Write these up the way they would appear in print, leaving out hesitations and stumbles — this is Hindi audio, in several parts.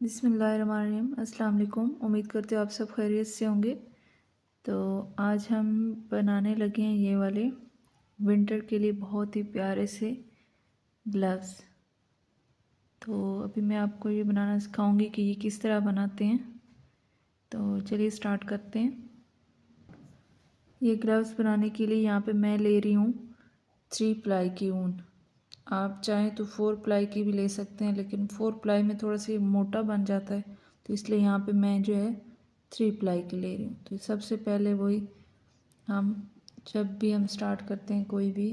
बिस्मिल्लाहिर्रहमानिर्रहीम। अस्सलाम वालेकुम। उम्मीद करते हो आप सब खैरियत से होंगे। तो आज हम बनाने लगे हैं ये वाले विंटर के लिए बहुत ही प्यारे से ग्लव्स। तो अभी मैं आपको ये बनाना सिखाऊंगी कि ये किस तरह बनाते हैं। तो चलिए स्टार्ट करते हैं। ये ग्लव्स बनाने के लिए यहाँ पे मैं ले रही हूँ 3 प्लाई की ऊन। आप चाहें तो 4 प्लाई की भी ले सकते हैं, लेकिन 4 प्लाई में थोड़ा सा मोटा बन जाता है, तो इसलिए यहाँ पे मैं जो है 3 प्लाई की ले रही हूँ। तो सबसे पहले वही हम जब भी हम स्टार्ट करते हैं कोई भी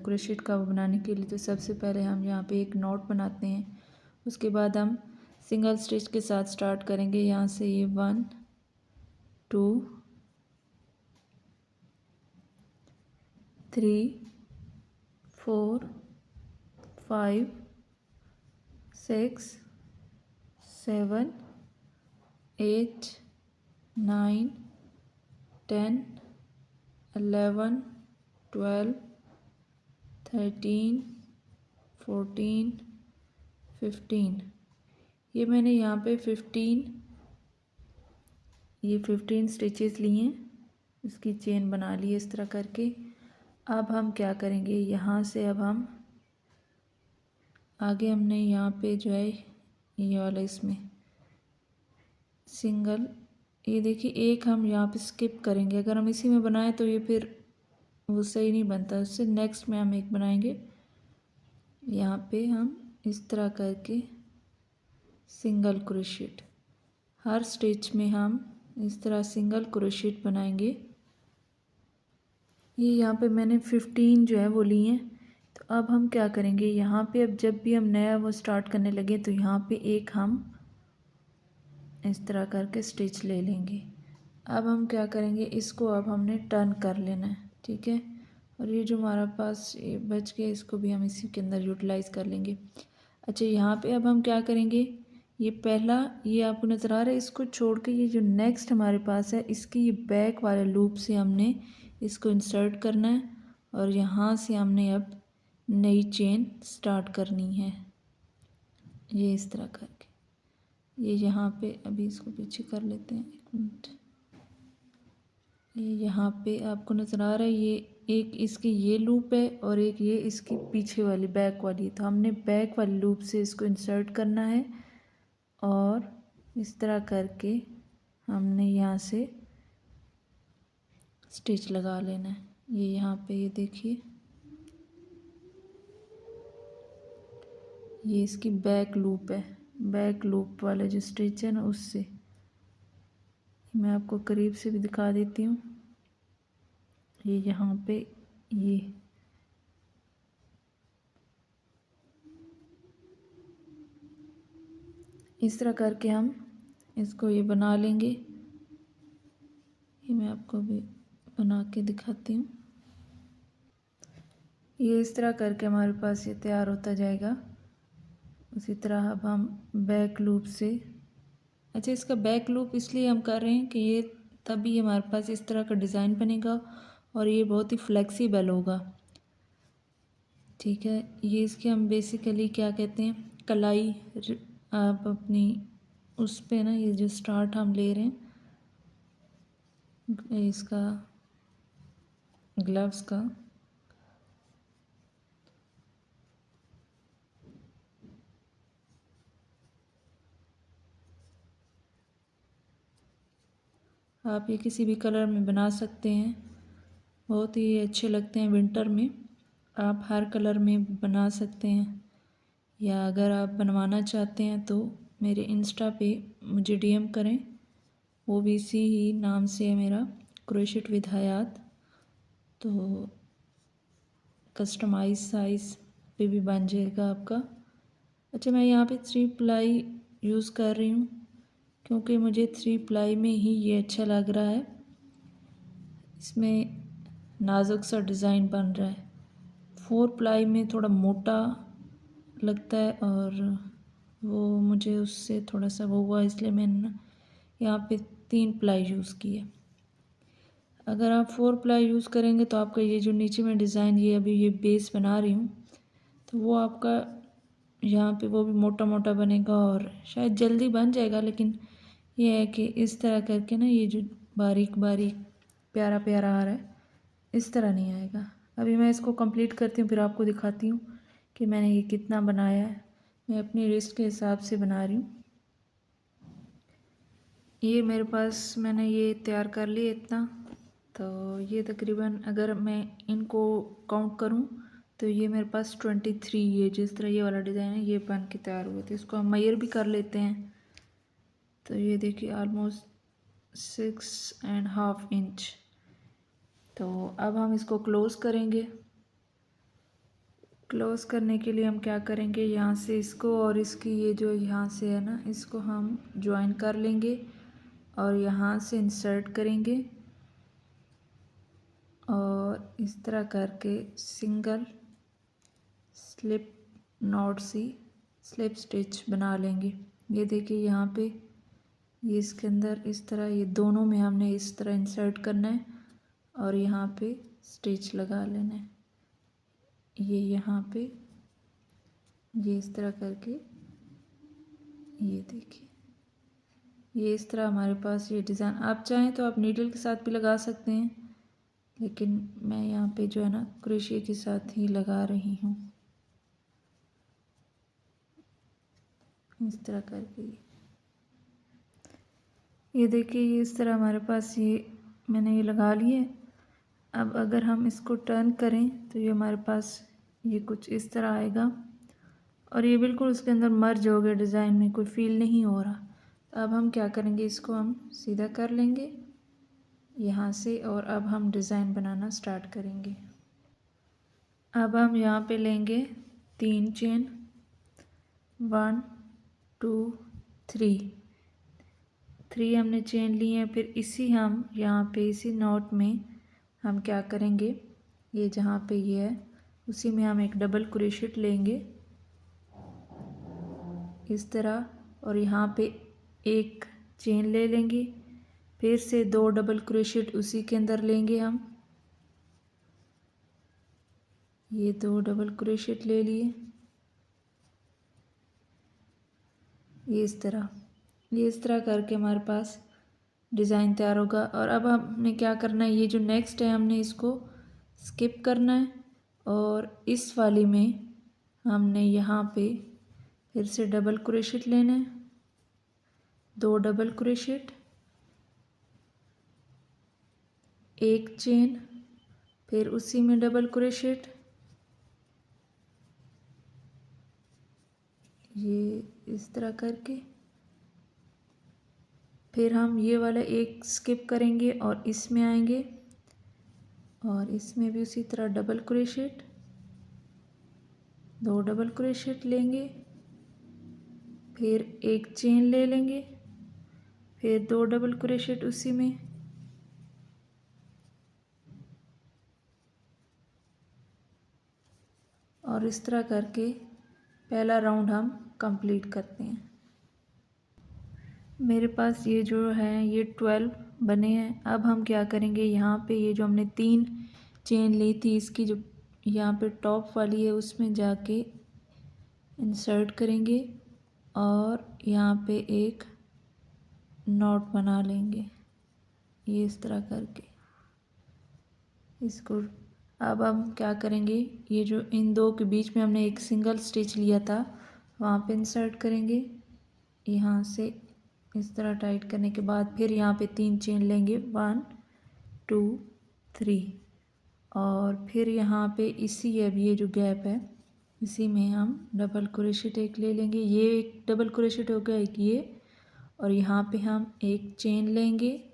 क्रोशेट का बनाने के लिए, तो सबसे पहले हम यहाँ पे एक नॉट बनाते हैं। उसके बाद हम सिंगल स्टिच के साथ स्टार्ट करेंगे। यहाँ से ये 1 2 3 4 5 6 7 8 9 10 11 12 13 14 15। ये मैंने यहाँ पे 15 स्टिचेस लिए हैं। इसकी चेन बना ली है इस तरह करके। अब हम क्या करेंगे, यहाँ से अब हम आगे हमने यहाँ पे जो है ये वाला इसमें सिंगल, ये देखिए एक हम यहाँ पे स्किप करेंगे। अगर हम इसी में बनाएं तो ये फिर वो सही नहीं बनता। उससे नेक्स्ट में हम एक बनाएंगे। यहाँ पे हम इस तरह करके सिंगल क्रोशेट, हर स्टिच में हम इस तरह सिंगल क्रोशेट बनाएंगे। ये यहाँ पे मैंने 15 जो है वो लिए हैं। तो अब हम क्या करेंगे, यहाँ पे अब जब भी हम नया वो स्टार्ट करने लगे तो यहाँ पे एक हम इस तरह करके स्टिच ले लेंगे। अब हम क्या करेंगे, इसको अब हमने टर्न कर लेना है, ठीक है। और ये जो हमारा पास ये बच गया, इसको भी हम इसी के अंदर यूटिलाइज़ कर लेंगे। अच्छा, यहाँ पे अब हम क्या करेंगे, ये पहला ये आपको नज़र आ रहा है, इसको छोड़ के ये जो नेक्स्ट हमारे पास है, इसकी ये बैक वाले लूप से हमने इसको इंसर्ट करना है और यहाँ से हमने अब नई चेन स्टार्ट करनी है। ये इस तरह करके ये यहाँ पे अभी इसको पीछे कर लेते हैं, 1 मिनट। ये यहाँ पे आपको नज़र आ रहा है, ये एक इसकी ये लूप है और एक ये इसकी पीछे वाली बैक वाली। तो हमने बैक वाली लूप से इसको इंसर्ट करना है और इस तरह करके हमने यहाँ से स्टिच लगा लेना है। ये यहाँ पे ये देखिए, ये इसकी बैक लूप है। बैक लूप वाला जो स्टिच है ना, उससे मैं आपको करीब से भी दिखा देती हूँ। ये यहाँ पे ये इस तरह करके हम इसको ये बना लेंगे। ये मैं आपको भी बना के दिखाती हूँ। ये इस तरह करके हमारे पास ये तैयार होता जाएगा। उसी तरह अब हम बैक लूप से, अच्छा इसका बैक लूप इसलिए हम कर रहे हैं कि ये तभी हमारे पास इस तरह का डिज़ाइन बनेगा और ये बहुत ही फ्लेक्सिबल होगा, ठीक है। ये इसके हम बेसिकली क्या कहते हैं, कलाई। आप अपनी उस पे ना, ये जो स्टार्ट हम ले रहे हैं इसका ग्लव्स का, आप ये किसी भी कलर में बना सकते हैं। बहुत ही अच्छे लगते हैं विंटर में। आप हर कलर में बना सकते हैं, या अगर आप बनवाना चाहते हैं तो मेरे इंस्टा पे मुझे डीएम करें। वो भी इसी ही नाम से है मेरा, क्रोशेट विद हयात। तो कस्टमाइज साइज़ पे भी बन जाएगा आपका। अच्छा, मैं यहाँ पे 3 प्लाई यूज़ कर रही हूँ क्योंकि मुझे 3 प्लाई में ही ये अच्छा लग रहा है। इसमें नाजुक सा डिज़ाइन बन रहा है। 4 प्लाई में थोड़ा मोटा लगता है और वो मुझे उससे थोड़ा सा वो हुआ, इसलिए मैंने ना यहाँ पे 3 प्लाई यूज़ की है। अगर आप 4 प्लाई यूज़ करेंगे तो आपका ये जो नीचे में डिज़ाइन, ये अभी ये बेस बना रही हूँ, तो वो आपका यहाँ पे वो भी मोटा मोटा बनेगा और शायद जल्दी बन जाएगा, लेकिन ये है कि इस तरह करके ना ये जो बारीक बारीक प्यारा प्यारा आ रहा है इस तरह नहीं आएगा। अभी मैं इसको कंप्लीट करती हूँ, फिर आपको दिखाती हूँ कि मैंने ये कितना बनाया है। मैं अपनी रिस्ट के हिसाब से बना रही हूँ। ये मेरे पास मैंने ये तैयार कर लिया इतना, तो ये तकरीबन अगर मैं इनको काउंट करूँ तो ये मेरे पास 23, ये जिस तरह ये वाला डिज़ाइन है ये बन के तैयार हुए थे। इसको हम मेजर भी कर लेते हैं। तो ये देखिए ऑलमोस्ट 6.5 इंच। तो अब हम इसको क्लोज़ करेंगे। क्लोज़ करने के लिए हम क्या करेंगे, यहाँ से इसको और इसकी ये जो यहाँ से है ना, इसको हम ज्वाइन कर लेंगे और यहाँ से इंसर्ट करेंगे और इस तरह करके single slip knot see slip stitch बना लेंगे। ये देखिए यहाँ पे ये इसके अंदर इस तरह ये दोनों में हमने इस तरह इंसर्ट करना है और यहाँ पे स्टिच लगा लेना है। ये यहाँ पे ये इस तरह करके ये देखिए ये इस तरह हमारे पास ये डिज़ाइन। आप चाहें तो आप नीडल के साथ भी लगा सकते हैं, लेकिन मैं यहाँ पे जो है ना क्रोशिया के साथ ही लगा रही हूँ इस तरह करके। ये देखिए ये इस तरह हमारे पास ये मैंने ये लगा लिए। अब अगर हम इसको टर्न करें तो ये हमारे पास ये कुछ इस तरह आएगा और ये बिल्कुल उसके अंदर मर्ज हो गया, डिज़ाइन में कोई फील नहीं हो रहा। तो अब हम क्या करेंगे, इसको हम सीधा कर लेंगे यहाँ से और अब हम डिज़ाइन बनाना स्टार्ट करेंगे। अब हम यहाँ पे लेंगे 3 चेन, 1 2 3 हमने चेन ली है। फिर इसी हम यहाँ पे इसी नॉट में हम क्या करेंगे, ये जहाँ पे ये है उसी में हम एक डबल क्रोशेट लेंगे इस तरह और यहाँ पे एक चेन ले लेंगे। फिर से 2 डबल क्रोशेट उसी के अंदर लेंगे हम, ये 2 डबल क्रोशेट ले लिए ये इस तरह करके हमारे पास डिज़ाइन तैयार होगा। और अब हमने क्या करना है, ये जो नेक्स्ट है हमने इसको स्किप करना है और इस वाली में हमने यहाँ पे फिर से डबल क्रोशेट लेना है, 2 डबल क्रोशेट, एक चेन, फिर उसी में डबल क्रोशेट, ये इस तरह करके फिर हम ये वाला एक स्किप करेंगे और इसमें आएंगे और इसमें भी उसी तरह डबल क्रोशेट, 2 डबल क्रोशेट लेंगे, फिर एक चेन ले लेंगे, फिर 2 डबल क्रोशेट उसी में, और इस तरह करके पहला राउंड हम कंप्लीट करते हैं। मेरे पास ये जो है ये 12 बने हैं। अब हम क्या करेंगे, यहाँ पे ये जो हमने 3 चेन ली थी इसकी जो यहाँ पे टॉप वाली है उसमें जाके इंसर्ट करेंगे और यहाँ पे एक नॉट बना लेंगे ये इस तरह करके इसको। अब हम क्या करेंगे, ये जो इन दो के बीच में हमने एक सिंगल स्टिच लिया था वहाँ पे इंसर्ट करेंगे, यहाँ से इस तरह टाइट करने के बाद फिर यहाँ पे 3 चेन लेंगे, 1 2 3 और फिर यहाँ पे इसी अब ये जो गैप है इसी में हम डबल क्रोशेट एक ले लेंगे, ये एक डबल क्रोशेट हो गया एक ये, और यहाँ पे हम एक चेन लेंगे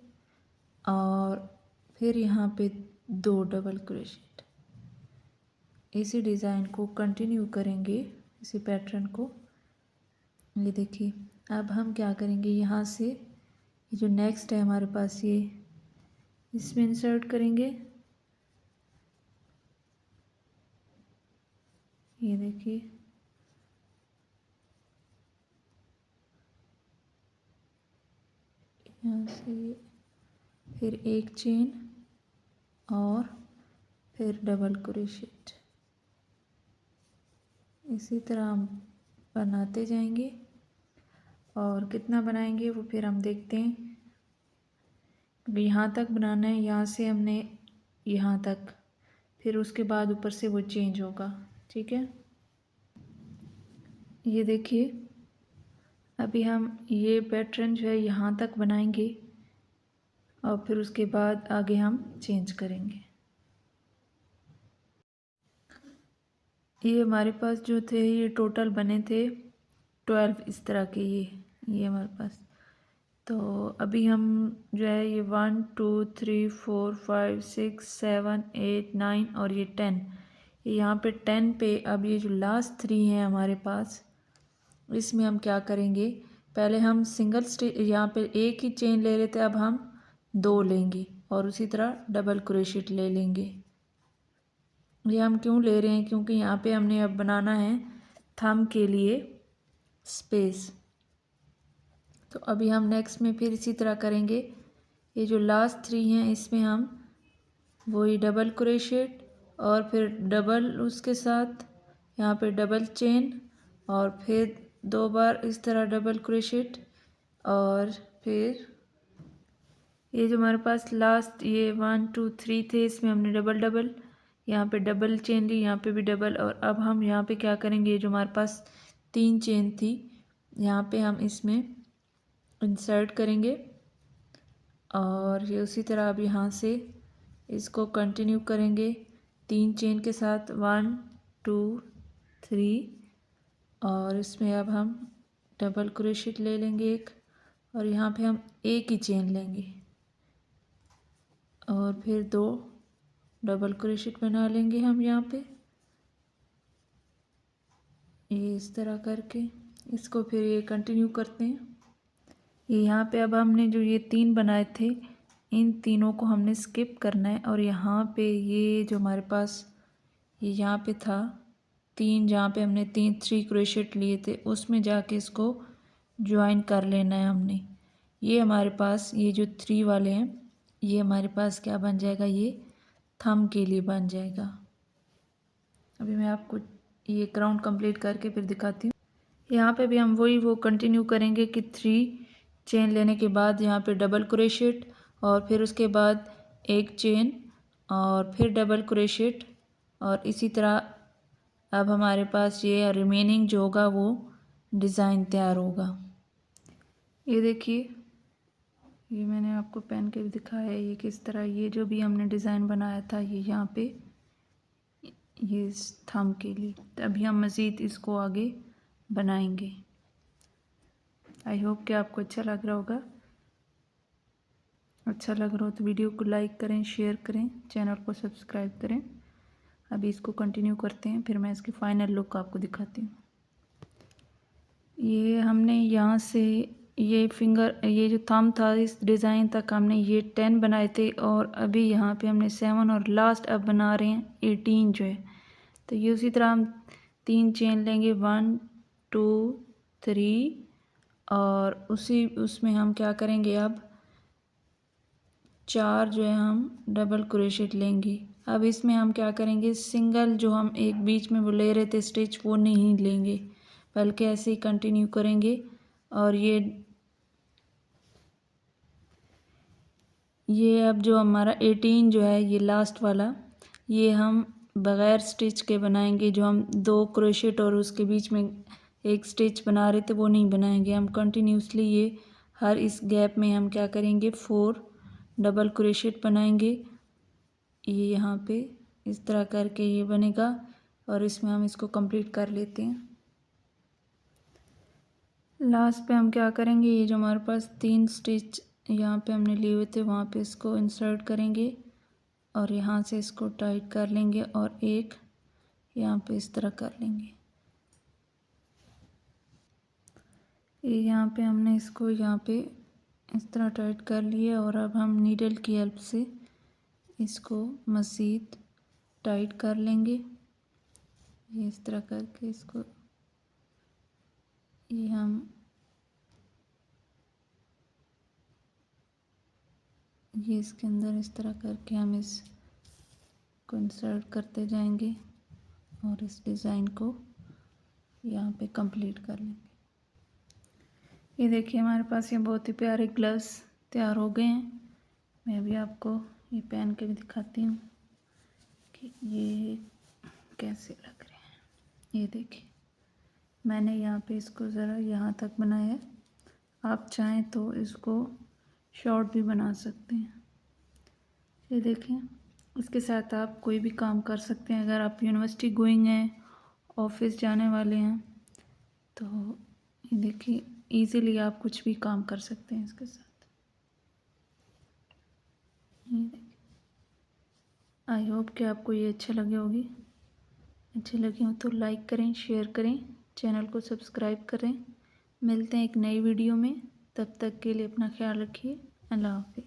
और फिर यहाँ पे 2 डबल क्रोशेट। इसी डिज़ाइन को कंटिन्यू करेंगे, इसी पैटर्न को। ये देखिए अब हम क्या करेंगे, यहाँ से ये जो नेक्स्ट है हमारे पास ये इसमें इंसर्ट करेंगे, ये देखिए यहाँ से फिर एक चेन और फिर डबल क्रोशेट। इसी तरह हम बनाते जाएंगे और कितना बनाएंगे वो फिर हम देखते हैं। यहाँ तक बनाना है, यहाँ से हमने यहाँ तक, फिर उसके बाद ऊपर से वो चेंज होगा। ठीक है, ये देखिए अभी हम ये पैटर्न जो है यहाँ तक बनाएंगे और फिर उसके बाद आगे हम चेंज करेंगे। ये हमारे पास जो थे ये टोटल बने थे 12 इस तरह के, ये हमारे पास। तो अभी हम जो है ये 1 2 3 4 5 6 7 8 9 और ये 10, यहाँ पे 10 पे अब ये जो लास्ट 3 हैं हमारे पास, इसमें हम क्या करेंगे, पहले हम सिंगल स्टिच यहाँ पे एक ही चेन ले रहे थे, अब हम 2 लेंगे और उसी तरह डबल क्रोशेट ले लेंगे। ये हम क्यों ले रहे हैं, क्योंकि यहाँ पे हमने अब बनाना है थंब के लिए स्पेस। तो अभी हम नेक्स्ट में फिर इसी तरह करेंगे। ये जो लास्ट 3 हैं इसमें हम वही डबल क्रोशेट और फिर डबल उसके साथ यहाँ पे डबल चेन और फिर 2 बार इस तरह डबल क्रोशेट और फिर ये जो हमारे पास लास्ट ये 1 2 3 थे इसमें हमने डबल डबल, यहाँ पे डबल चेन ली, यहाँ पे भी डबल। और अब हम यहाँ पे क्या करेंगे, ये जो हमारे पास 3 चेन थी यहाँ पे हम इसमें इंसर्ट करेंगे और ये उसी तरह अब यहाँ से इसको कंटिन्यू करेंगे 3 चेन के साथ 1 2 3 और इसमें अब हम डबल क्रोशेट ले लेंगे एक और यहाँ पे हम एक ही चेन लेंगे और फिर 2 डबल क्रोशेट बना लेंगे हम यहाँ पे, ये इस तरह करके इसको फिर ये कंटिन्यू करते हैं। ये यहाँ पे अब हमने जो ये 3 बनाए थे इन तीनों को हमने स्किप करना है और यहाँ पे ये जो हमारे पास ये यहाँ पे था 3, जहाँ पे हमने 3 क्रोशेट लिए थे उसमें जाके इसको ज्वाइन कर लेना है हमने। ये हमारे पास ये जो 3 वाले हैं ये हमारे पास क्या बन जाएगा, ये थंब के लिए बन जाएगा। अभी मैं आपको ये क्राउन कंप्लीट करके फिर दिखाती हूँ। यहाँ पे भी हम वही वो कंटिन्यू करेंगे कि 3 चेन लेने के बाद यहाँ पे डबल क्रोशेट और फिर उसके बाद एक चेन और फिर डबल क्रोशेट और इसी तरह अब हमारे पास ये रिमेनिंग जो होगा वो डिज़ाइन तैयार होगा। ये देखिए ये मैंने आपको पहन के भी दिखाया है ये किस तरह, ये जो भी हमने डिज़ाइन बनाया था ये यहाँ पे ये थंब के लिए। तो अभी हम मज़ीद इसको आगे बनाएंगे। आई होप कि आपको अच्छा लग रहा होगा। अच्छा लग रहा हो तो वीडियो को लाइक करें, शेयर करें, चैनल को सब्सक्राइब करें। अभी इसको कंटिन्यू करते हैं, फिर मैं इसकी फ़ाइनल लुक आपको दिखाती हूँ। ये हमने यहाँ से ये फिंगर ये जो थंब था इस डिज़ाइन तक हमने ये 10 बनाए थे और अभी यहाँ पे हमने 7 और लास्ट अब बना रहे हैं 18 जो है। तो ये उसी तरह हम 3 चेन लेंगे 1 2 3 और उसमें हम क्या करेंगे, अब 4 जो है हम डबल क्रोशेट लेंगे। अब इसमें हम क्या करेंगे, सिंगल जो हम एक बीच में वो ले रहे थे स्टिच वो नहीं लेंगे बल्कि ऐसे ही कंटिन्यू करेंगे। और ये अब जो हमारा 18 जो है ये लास्ट वाला ये हम बग़ैर स्टिच के बनाएंगे। जो हम 2 क्रोशेट और उसके बीच में एक स्टिच बना रहे थे वो नहीं बनाएंगे हम कंटिन्यूसली। ये हर इस गैप में हम क्या करेंगे 4 डबल क्रोशेट बनाएंगे। ये यहाँ पे इस तरह करके ये बनेगा और इसमें हम इसको कंप्लीट कर लेते हैं। लास्ट पे हम क्या करेंगे, ये जो हमारे पास 3 स्टिच यहाँ पे हमने लिए हुए थे वहाँ पे इसको इंसर्ट करेंगे और यहाँ से इसको टाइट कर लेंगे और एक यहाँ पे इस तरह कर लेंगे। ये यहाँ पे हमने इसको यहाँ पे इस तरह टाइट कर लिया और अब हम नीडल की हेल्प से इसको मज़ीद टाइट कर लेंगे। ये इस तरह करके इसको ये हम ये इसके अंदर इस तरह करके हम इसको इंसर्ट करते जाएंगे और इस डिज़ाइन को यहाँ पे कंप्लीट कर लेंगे। ये देखिए हमारे पास ये बहुत ही प्यारे ग्लव्स तैयार हो गए हैं। मैं भी आपको ये पहन के भी दिखाती हूँ कि ये कैसे लग रहे हैं। ये देखिए मैंने यहाँ पे इसको ज़रा यहाँ तक बनाया है, आप चाहें तो इसको शॉर्ट भी बना सकते हैं। ये देखें, इसके साथ आप कोई भी काम कर सकते हैं। अगर आप यूनिवर्सिटी गोइंग हैं, ऑफिस जाने वाले हैं, तो ये देखिए इजीली आप कुछ भी काम कर सकते हैं इसके साथ। ये देखिए, आई होप कि आपको ये अच्छे लगे होगी। अच्छे लगे हो तो लाइक करें, शेयर करें, चैनल को सब्सक्राइब करें। मिलते हैं एक नई वीडियो में, तब तक के लिए अपना ख्याल रखिए। अल्लाह हाफिज़।